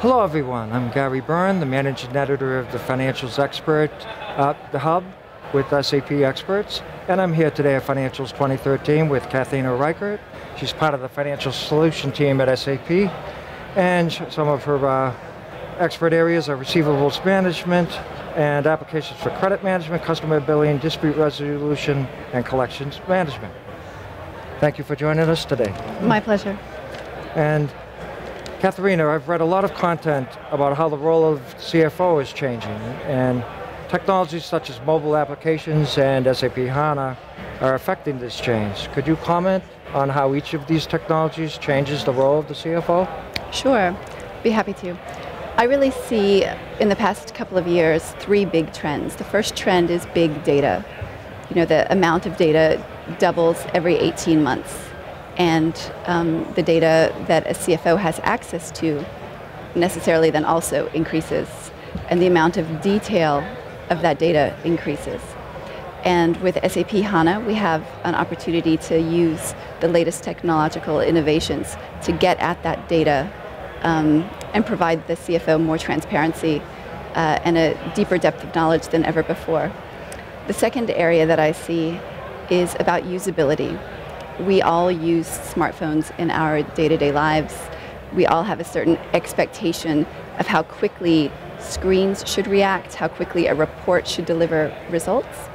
Hello everyone, I'm Gary Byrne, the Managing Editor of the Financials Expert the Hub with SAPexperts, and I'm here today at Financials 2013 with Katharina Reichert. She's part of the Financial Solution team at SAP, and some of her expert areas are receivables management and applications for credit management, customer billing, dispute resolution, and collections management. Thank you for joining us today. My pleasure. And Katharina, I've read a lot of content about how the role of CFO is changing, and technologies such as mobile applications and SAP HANA are affecting this change. Could you comment on how each of these technologies changes the role of the CFO? Sure, be happy to. I really see in the past couple of years 3 big trends. The first trend is big data. You know, the amount of data doubles every 18 months. And the data that a CFO has access to necessarily then also increases. And the amount of detail of that data increases. And with SAP HANA, we have an opportunity to use the latest technological innovations to get at that data and provide the CFO more transparency and a deeper depth of knowledge than ever before. The second area that I see is about usability. We all use smartphones in our day-to-day lives. We all have a certain expectation of how quickly screens should react, how quickly a report should deliver results.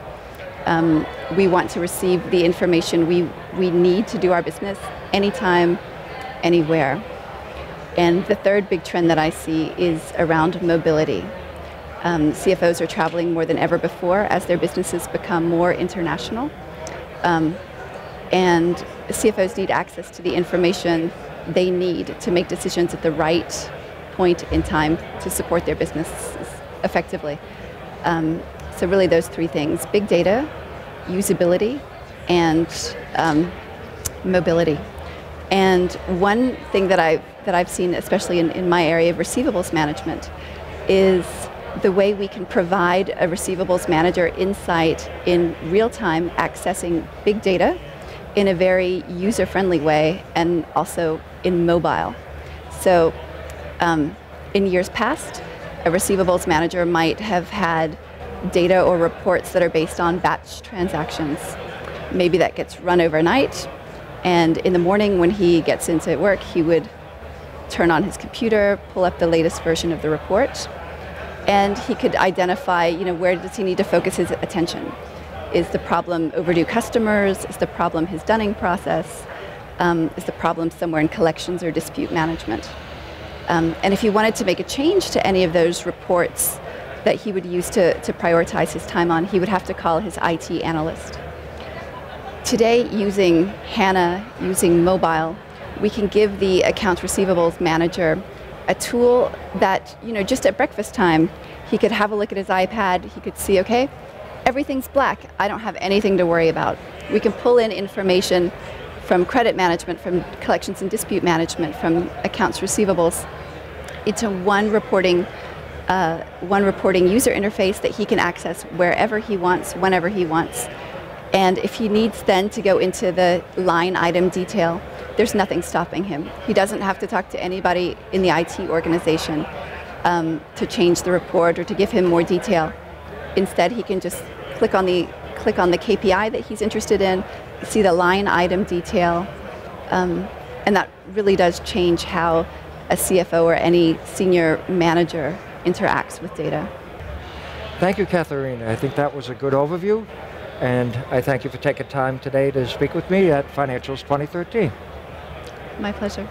We want to receive the information we need to do our business anytime, anywhere. And the third big trend that I see is around mobility. CFOs are traveling more than ever before as their businesses become more international. And CFOs need access to the information they need to make decisions at the right point in time to support their businesses effectively. So really those 3 things: big data, usability, and mobility. And one thing that I've seen, especially in my area of receivables management, is the way we can provide a receivables manager insight in real time, accessing big data in a very user-friendly way, and also in mobile. So in years past, a receivables manager might have had data or reports that are based on batch transactions. Maybe that gets run overnight, and in the morning when he gets into work, he would turn on his computer, pull up the latest version of the report, and he could identify, you know, where does he need to focus his attention. Is the problem overdue customers? Is the problem his dunning process? Is the problem somewhere in collections or dispute management? And if he wanted to make a change to any of those reports that he would use to prioritize his time on, he would have to call his IT analyst. Today, using HANA, using mobile, we can give the accounts receivables manager a tool that, you know, just at breakfast time, he could have a look at his iPad, he could see, okay, everything's black, I don't have anything to worry about. We can pull in information from credit management, from collections and dispute management, from accounts receivables into one reporting user interface that he can access wherever he wants, whenever he wants. And if he needs then to go into the line item detail, there's nothing stopping him. He doesn't have to talk to anybody in the IT organization to change the report or to give him more detail. Instead, he can just click on the KPI that he's interested in, see the line item detail, and that really does change how a CFO or any senior manager interacts with data. Thank you, Katharina. I think that was a good overview, and I thank you for taking time today to speak with me at Financials 2013. My pleasure.